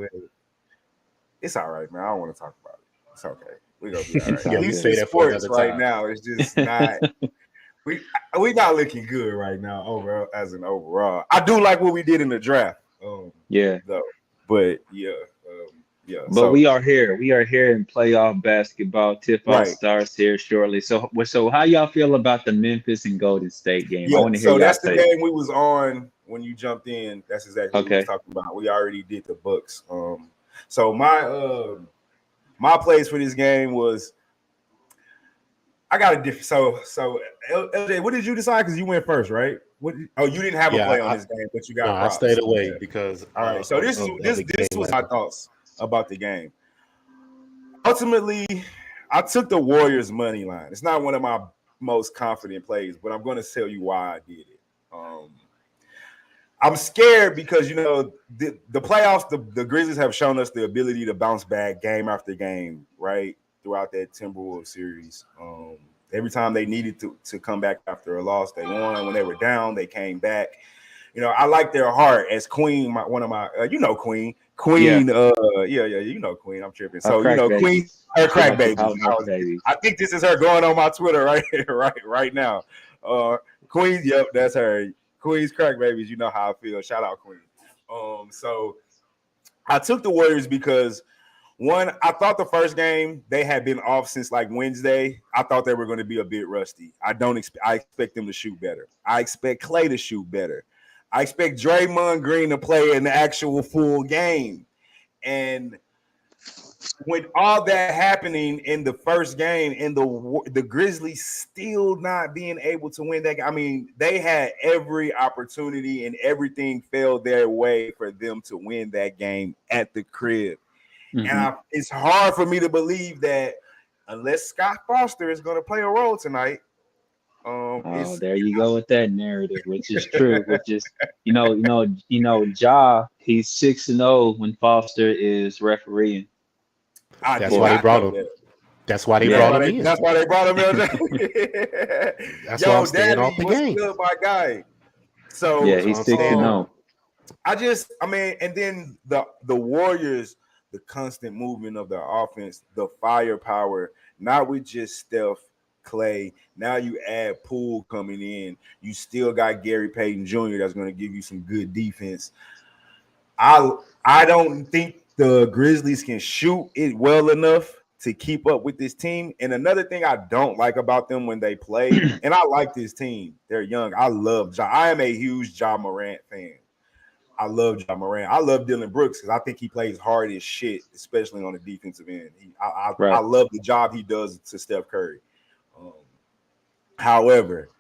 it's all right, man. I don't want to talk about it. It's okay. We're gonna be all right. At least in sports right now, it's just not. We not looking good right now overall. I do like what we did in the draft. Yeah. though. But yeah. But So we are here. We are here in playoff basketball. Tip-off right. starts here shortly. So how y'all feel about the Memphis and Golden State game? I Yeah. want to hear So y'all that's the take. game we was on when you jumped in. That's exactly what we was Okay. talking about. We already did the Bucks. So my plays for this game was I got a different. So LJ, what did you decide? Because you went first, right? You didn't have a play on this game, but you got No, I props. stayed away Yeah. because All right. So this was my thoughts about the game. Ultimately, I took the Warriors money line. It's not one of my most confident plays, but I'm going to tell you why I did it. I'm scared because the playoffs, the Grizzlies have shown us the ability to bounce back game after game, right? Throughout that Timberwolves series. Every time they needed to come back after a loss, they won. When they were down, they came back. I like their heart as Queen, one of my Queen. Queen, yeah, Queen. I'm tripping. So Queen, her crack baby. I think this is her going on my Twitter right now. Queen, yep, that's her. Queen's crack babies. You know how I feel. Shout out Queen. So I took the Warriors because one, I thought the first game they had been off since like Wednesday. I thought they were going to be a bit rusty. I expect them to shoot better. I expect Klay to shoot better. I expect Draymond Green to play an actual full game. And with all that happening in the first game and the Grizzlies still not being able to win that game, I mean, they had every opportunity and everything fell their way for them to win that game at the crib. Mm-hmm. And it's hard for me to believe that unless Scott Foster is going to play a role tonight. There you go with that narrative, which is true. Which is, Ja, he's 6-0 when Foster is refereeing. That's why they brought him. That's why they brought him in. That's why they brought him in. That's why I'm staying off the game. Good, my guy. So yeah, he's 6-0. And then the Warriors, the constant movement of their offense, the firepower, not with just Steph, Klay. Now you add Poole coming in. You still got Gary Payton Jr. that's going to give you some good defense. I don't think the Grizzlies can shoot it well enough to keep up with this team. And another thing I don't like about them when they play, and I like this team. They're young. I love Ja. I am a huge Ja Morant fan. I love Ja Morant. I love Dylan Brooks because I think he plays hard as shit, especially on the defensive end. I love the job he does to Steph Curry. However,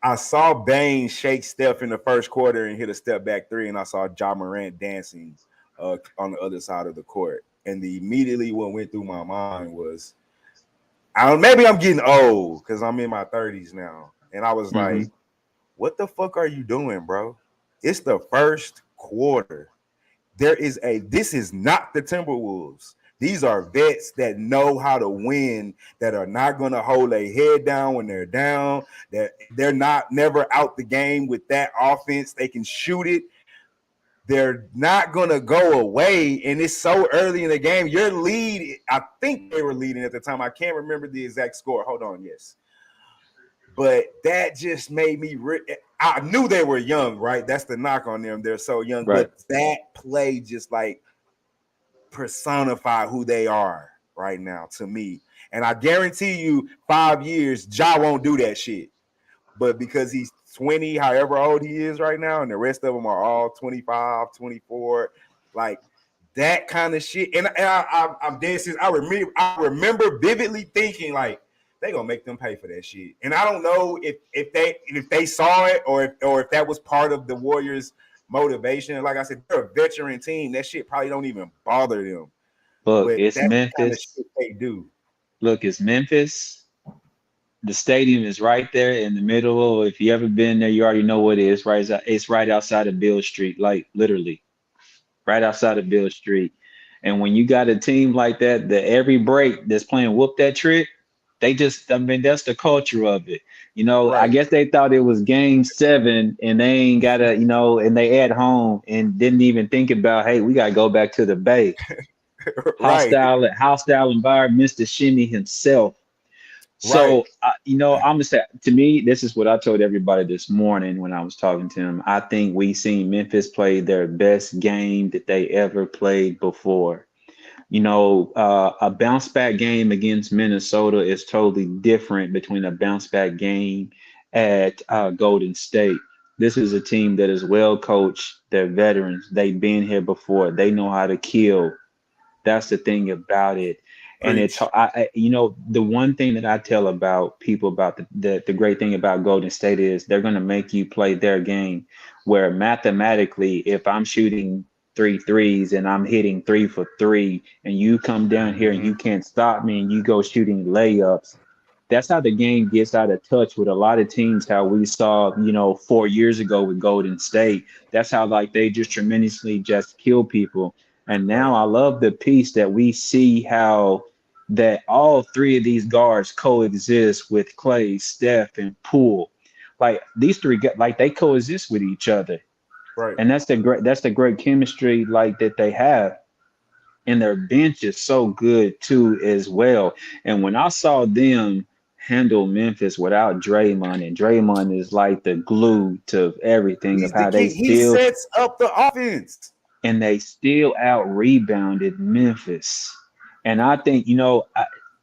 I saw Bane shake Steph in the first quarter and hit a step back three, and I saw Ja Morant dancing on the other side of the court. And immediately what went through my mind was, maybe I'm getting old because I'm in my 30s now. And I was like, what the fuck are you doing, bro? It's the first quarter. This is not the Timberwolves. These are vets that know how to win, that are not going to hold their head down when they're down, that they're never out the game with that offense. They can shoot it. They're not going to go away, and it's so early in the game. Your lead, I think they were leading at the time. I can't remember the exact score. Hold on, yes. But that just made me I knew they were young, right? That's the knock on them. They're so young. Right. But that play just like personify who they are right now to me. And I guarantee you 5 years, Ja won't do that shit. But because he's 20, however old he is right now, and the rest of them are all 25, 24, like that kind of shit. And I'm dead serious. I remember vividly thinking like, they gonna make them pay for that shit. And I don't know if they saw it or if that was part of the Warriors' motivation. Like I said, they're a veteran team. That shit probably don't even bother them. Look, it's Memphis. Kind of shit they do. Look, it's Memphis. The stadium is right there in the middle. If you ever been there, you already know what it is. Right, it's right outside of Beale Street, like literally, right outside of Beale Street. And when you got a team like that, every break that's playing whoop that trick, that's the culture of it. Right. I guess they thought it was game 7 and they ain't got to, and they at home and didn't even think about, hey, we got to go back to the Bay. Right. Hostile environment, Mr. Shimmy himself. So, I'm gonna say, to me, this is what I told everybody this morning when I was talking to him. I think we seen Memphis play their best game that they ever played before. A bounce back game against Minnesota is totally different between a bounce back game at Golden State. This is a team that is well coached. They're veterans. They've been here before. They know how to kill. That's the thing about it. And the one thing that I tell about people about the great thing about Golden State is they're going to make you play their game, where mathematically, if I'm shooting 3 threes and I'm hitting 3 for 3, and you come down here and you can't stop me and you go shooting layups, that's how the game gets out of touch with a lot of teams. How we saw, 4 years ago with Golden State. That's how they just tremendously just kill people. And now I love the piece that we see how that all 3 of these guards coexist with Clay, Steph, and Poole. Like these 3, they coexist with each other. Right. And that's the great chemistry that they have. And their bench is so good too as well. And when I saw them handle Memphis without Draymond, and Draymond is like the glue to everything of how he sets up the offense. And they still out rebounded Memphis. And I think,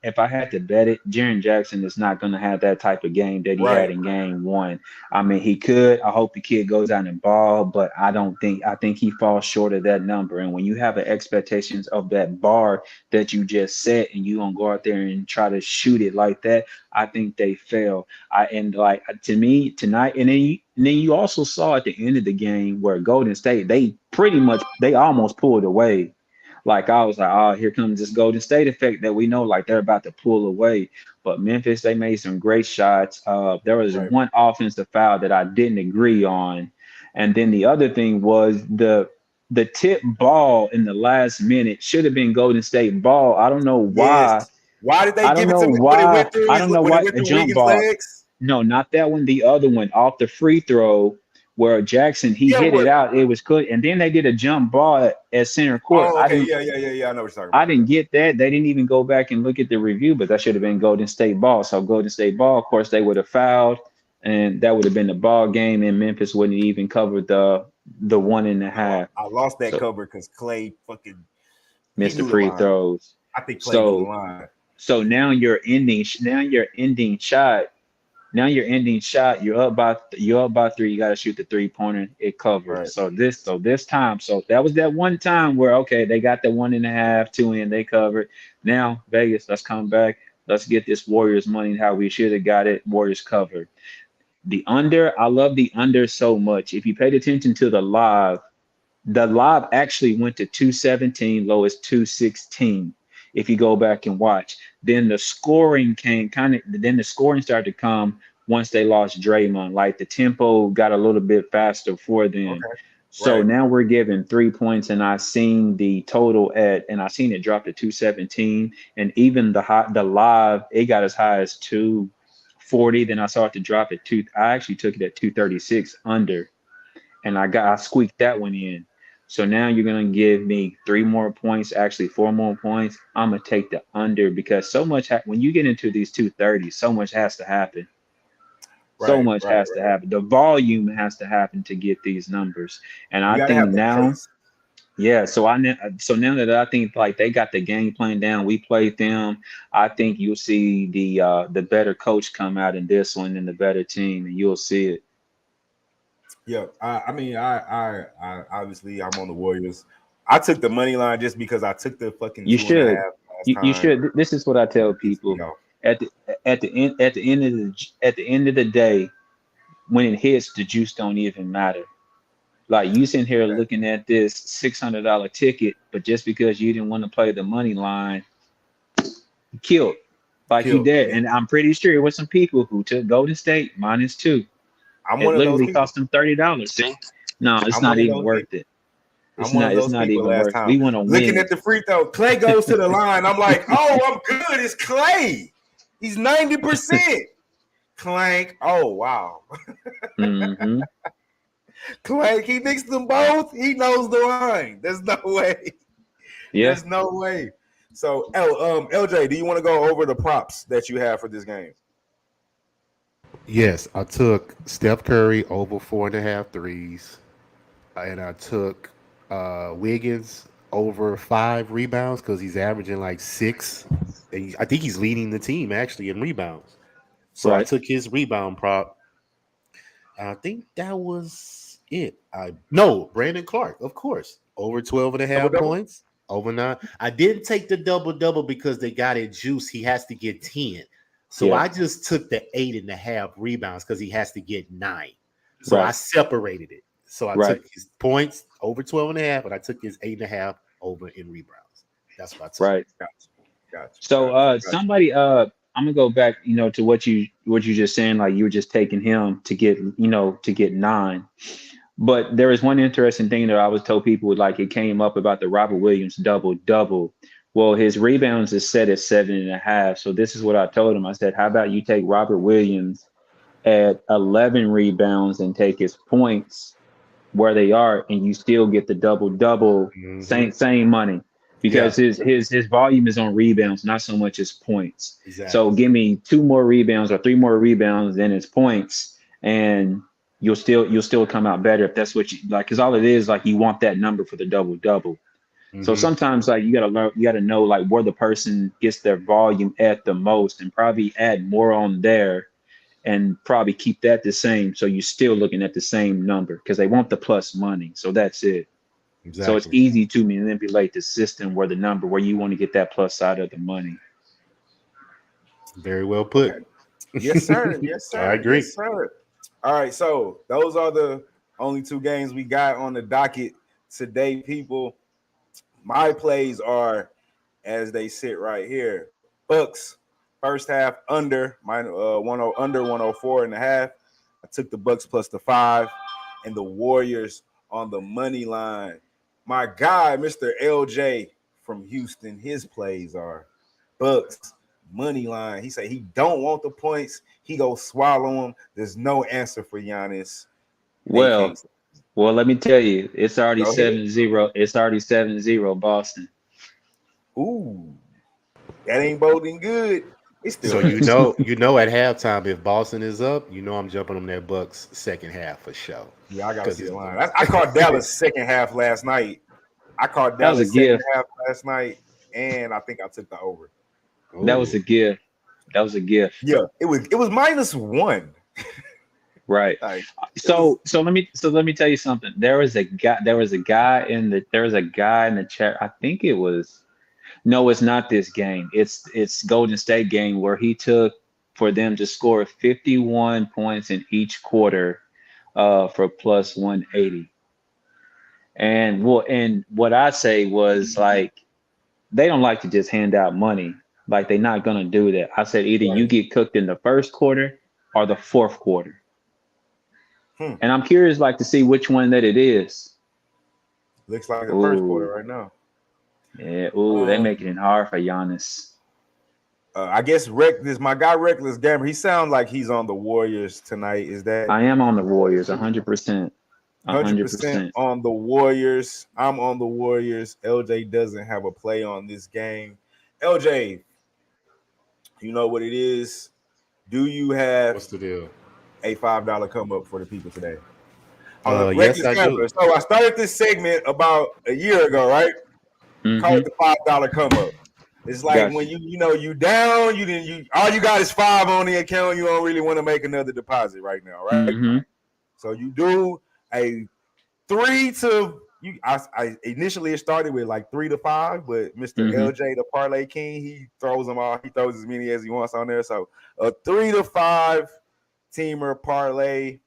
if I had to bet it, Jaren Jackson is not going to have that type of game that he had in game 1. I mean, he could. I hope the kid goes out and ball, but I think he falls short of that number. And when you have an expectations of that bar that you just set and you don't go out there and try to shoot it like that, I think they fail. To me tonight, and then you also saw at the end of the game where Golden State, they almost pulled away. I was like, oh, here comes this Golden State effect that we know they're about to pull away. But Memphis, they made some great shots. There was one offensive foul that I didn't agree on. And then the other thing was the tip ball in the last minute should have been Golden State ball. I don't know why. Yes. Why did they give it to me? Why. I don't know why a jump ball. Legs? No, not that one. The other one off the free throw, where Jackson, hit it out. It was good. And then they did a jump ball at center court. Oh, okay. Yeah. I know what you're talking about. I didn't get that. They didn't even go back and look at the review, but that should have been Golden State ball. So Golden State ball, of course, they would have fouled, and that would have been the ball game, and Memphis wouldn't even cover the 1.5. I lost that cover because Clay fucking missed the free throws. I think Clay knew the line. So now your ending shot. Now you're ending shot. You're up by 3. You got to shoot the 3-pointer. It covered. Right. So this time, that was that one time where they got the 1.5, 2 in. They covered. Now Vegas, let's come back. Let's get this Warriors money how we should have got it. Warriors covered. The under. I love the under so much. If you paid attention to the live actually went to 217. Low is 216. If you go back and watch, then the scoring started to come once they lost Draymond. The tempo got a little bit faster for them. Okay. So now we're giving 3 points, and I seen the total and I seen it drop to 217, and even the live, it got as high as 240. Then I saw it to drop at 2. I actually took it at 236 under, and I squeaked that one in. So now you're going to give me 3 more points, actually 4 more points. I'm going to take the under because so much, when you get into these 230s, so much has to happen. So much has to happen. The volume has to happen to get these numbers. And I think now, so now that I think they got the game plan down, we played them. I think you'll see the better coach come out in this one and the better team, and you'll see it. Yeah, I mean, I obviously I'm on the Warriors. I took the money line just because I took the fucking. You should. You should. This is what I tell people. At the end of the day, when it hits, the juice don't even matter. You sitting here looking at this $600 ticket, but just because you didn't want to play the money line, you killed. You did. And I'm pretty sure it was some people who took Golden State -2. I'm one of those people. Cost them $30. See? No, it's not even worth it. It's not even worth it. We want to win. Looking at the free throw, Clay goes to the line. I'm like, oh, I'm good. It's Clay. He's 90%. Clank. Oh, wow. Mm-hmm. Clank, he mixed them both. He knows the line. There's no way. Yeah. There's no way. So, LJ, do you want to go over the props that you have for this game? Yes, I took Steph Curry over 4.5 threes, and I took Wiggins over 5 rebounds because he's averaging like 6. And I think he's leading the team actually in rebounds. So I Right. took his rebound prop. And I think that was it. Brandon Clark, of course, over 12.5 Double-double? points, over 9. I didn't take the double because they got it juice. He has to get 10. So Yeah. I just took the 8.5 rebounds because he has to get 9. So Right. I separated it. So I Right. took his points over 12.5, and I took his 8.5 over in rebounds. That's what I took. Right. Gotcha. So somebody I'm gonna go back, to what you just saying, like you were just taking him to get 9. But there is one interesting thing that I was told people like it came up about the Robert Williams double. Well, his rebounds is set at 7.5. So this is what I told him. I said, how about you take Robert Williams at 11 rebounds and take his points where they are, and you still get the double, same money. Because his volume is on rebounds, not so much as points. Exactly. So give me 2 more rebounds or 3 more rebounds than his points, and you'll still come out better if that's what you like. Because all it is, like, you want that number for the double. So sometimes, like, you gotta know like where the person gets their volume at the most, and probably add more on there, and probably keep that the same. So you're still looking at the same number because they want the plus money. So that's it. Exactly. So it's easy to manipulate the system where you want to get that plus side of the money. Very well put. Okay. Yes, sir. Yes, sir. I agree. Yes, sir. All right, so those are the only 2 games we got on the docket today, people. My plays are as they sit right here. Bucks first half under 104.5. I took the Bucks plus the 5, and the Warriors on the money line. My guy, Mr. LJ from Houston, his plays are Bucks money line. He said he don't want the points. He go swallow them. There's no answer for Giannis. Well, let me tell you, it's already Go ahead. 7-0. It's already 7-0 Boston. Ooh, that ain't boding good. It's still So you know at halftime if Boston is up, I'm jumping on that Bucks second half for sure. Yeah, I got to see the line. I caught Dallas second half last night. That was a second gift. half last night, and I think I took the over. That was a gift. Yeah, it was -1. Right. Like, so let me tell you something. There was a guy in the chat. I think it was. No, it's not this game. It's Golden State game where he took for them to score 51 points in each quarter for plus 180. And what I say was, like, they don't like to just hand out money. Like, they're not gonna do that. I said either you get cooked in the first quarter or the fourth quarter. And I'm curious, like, to see which one that it is. Looks like the first quarter right now. Yeah. They're making it hard for Giannis. I guess Reckless, my guy Reckless Gamer, he sounds like he's on the Warriors tonight. Is that? I am on the Warriors, 100%. 100% on the Warriors. I'm on the Warriors. LJ doesn't have a play on this game. LJ, you know what it is. Do you have What's the deal? a $5 come up for the people today? Yes, I do. So I started this segment about a year ago, right? Call it the $5 come up. It's like when you down, all you got is 5 on the account. You don't really want to make another deposit right now, right? So you do a 3 to you. I initially it started with like 3 to 5, but Mr. LJ, the parlay king, he throws them all. He throws as many as he wants on there. So a 3 to 5 teamer parlay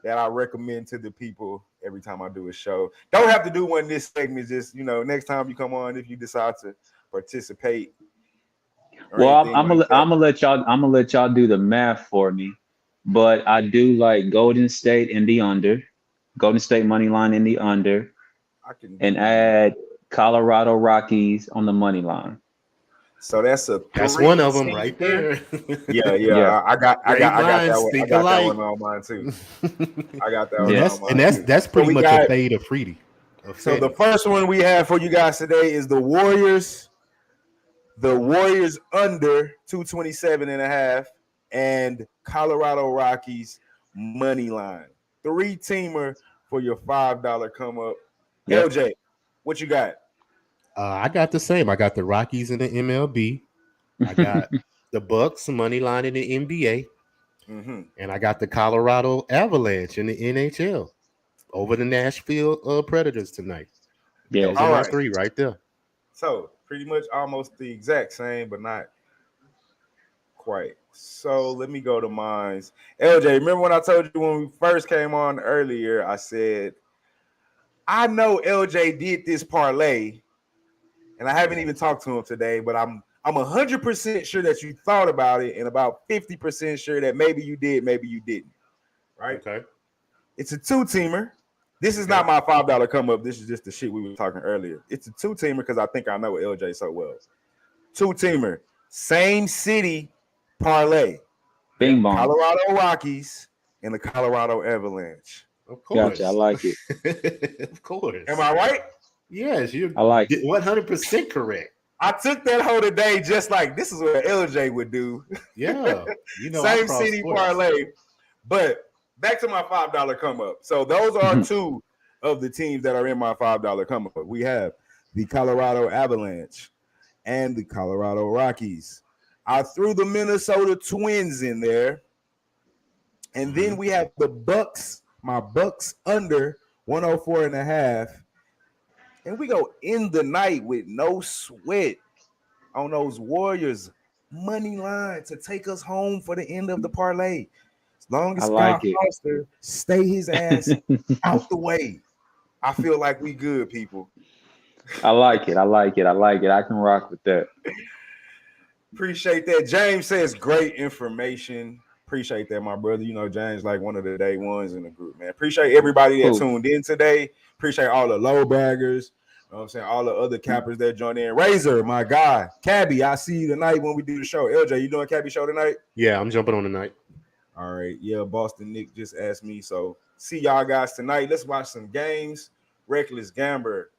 that I recommend to the people every time I do a show. Don't have to do one this segment. Just next time you come on, if you decide to participate. Well, I'm gonna let y'all do the math for me, but I do like Golden State in the under, Golden State money line in the under, and add Colorado Rockies on the money line. So that's one of them right there. Yeah. I got that one. I got that one on mine too. I got that one on mine. And that's pretty much a fade of Freedy. So the first one we have for you guys today is the Warriors the Warriors under 227.5, and Colorado Rockies money line. 3-teamer for your $5 come up. Yep. LJ, what you got? I got the same. I got the Rockies in the MLB. I got the Bucks money line in the NBA. And I got the Colorado Avalanche in the NHL over the Nashville Predators tonight. Yeah. Those are my 3 right there. So pretty much almost the exact same, but not quite. So let me go to mines. LJ, remember when I told you when we first came on earlier, I said, I know LJ did this parlay, and I haven't even talked to him today, but I'm 100% sure that you thought about it, and about 50% sure that maybe you did, maybe you didn't. Right? Okay. It's a 2-teamer. This is not my $5 come up. This is just the shit we were talking earlier. It's a 2-teamer because I think I know LJ so well. 2-teamer, same city parlay. Bing bong. Colorado Rockies and the Colorado Avalanche. Of course. Gotcha. I like it. Of course. Am I right? Yes, you. I like it. 100% correct. I took that whole today just like this is what LJ would do. Yeah. You know, same city parlay. But back to my $5 come up. So those are 2 of the teams that are in my $5 come up. We have the Colorado Avalanche and the Colorado Rockies. I threw the Minnesota Twins in there. And then we have the Bucks, my Bucks under 104.5. And we go in the night with no sweat on those Warriors money line to take us home for the end of the parlay. As long as Scott Foster stay his ass out the way, I feel like we good, people. I like it. I can rock with that. Appreciate that. James says great information. Appreciate that, my brother. You know, James like one of the day ones in the group, man. Appreciate everybody that tuned in today. Appreciate all the low baggers. You know what I'm saying? All the other cappers that joined in. Razor, my guy. Cabby, I see you tonight when we do the show. LJ, you doing Cabby show tonight? Yeah, I'm jumping on tonight. All right. Yeah, Boston Nick just asked me. So see y'all guys tonight. Let's watch some games. Reckless Gambler.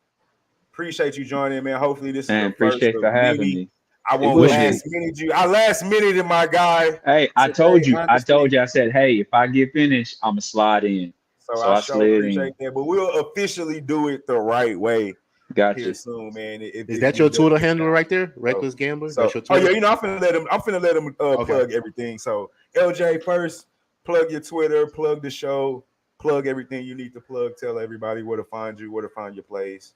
Appreciate you joining in, man. Hopefully this is the first appreciate for having me. I won't last minute you. I last minute my guy. Hey, I told you. I said, hey, if I get finished, I'm gonna slide in. So I sure appreciate that. But we'll officially do it the right way. Gotcha. Soon, man. Is that your Twitter handle right there? Reckless Gambler? So, yeah, you know, I'm finna let him plug everything. So LJ, first, plug your Twitter, plug the show, plug everything you need to plug. Tell everybody where to find you, where to find your plays.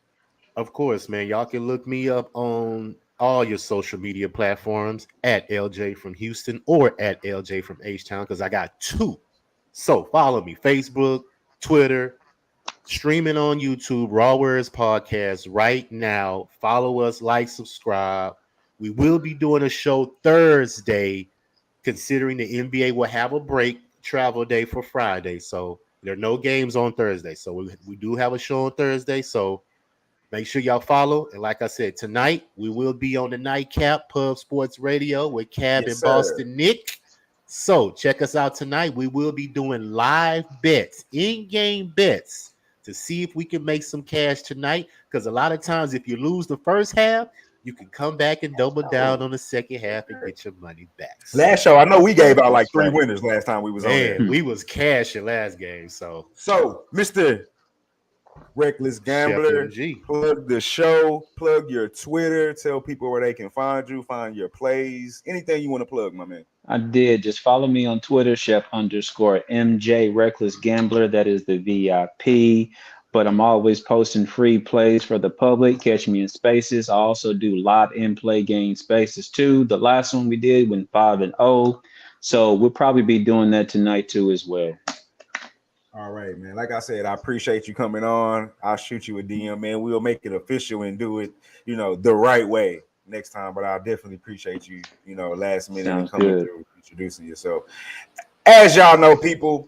Of course, man. Y'all can look me up on all your social media platforms at LJ from Houston or at LJ from H-Town because I got 2. So follow me, Facebook, Twitter, streaming on YouTube, Raw Words Podcast right now. Follow us, like, subscribe. We will be doing a show Thursday, considering the NBA will have a break, travel day for Friday. So there are no games on Thursday. So we do have a show on Thursday. So make sure y'all follow. And like I said, tonight we will be on the Nightcap Pub Sports Radio with Cab and Boston Nick. So check us out tonight. We will be doing live bets, in-game bets, to see if we can make some cash tonight. Because a lot of times, if you lose the first half, you can come back and double down on the second half and get your money back. Last show, I know we gave out like 3 winners last time we was on there. We was cashing last game. So Mr. Reckless Gambler, plug the show, plug your Twitter, tell people where they can find you, find your plays, anything you want to plug, my man. I did. Just follow me on Twitter, Chef_MJ Reckless Gambler. That is the VIP. But I'm always posting free plays for the public. Catch me in spaces. I also do live in-play game spaces too. The last one we did went 5-0. So we'll probably be doing that tonight too as well. All right, man. Like I said, I appreciate you coming on. I'll shoot you a DM, man. We'll make it official and do it, the right way next time. But I definitely appreciate you, last minute and coming through, introducing yourself. As y'all know, people,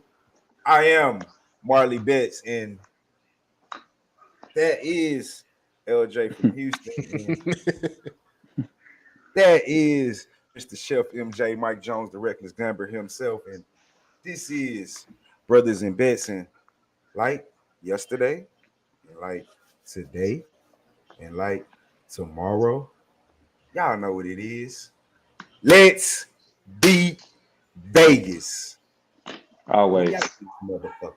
I am Marley Betts, and that is LJ from Houston. That is Mr. Chef MJ, Mike Jones, the Reckless Gambler himself. And this is Brothas N Bets, and like yesterday, and like today, and like tomorrow, Y'all know what it is. Let's beat Vegas. Always. Motherfucker.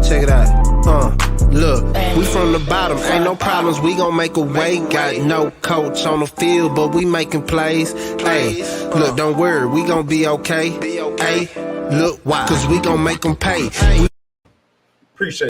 Check it out. Look, we from the bottom, ain't no problems, we gon' make a way. Got no coach on the field, but we making plays. Hey, look, don't worry, we gon' be okay. Hey, look, why? Cause we gon' make them pay. Appreciate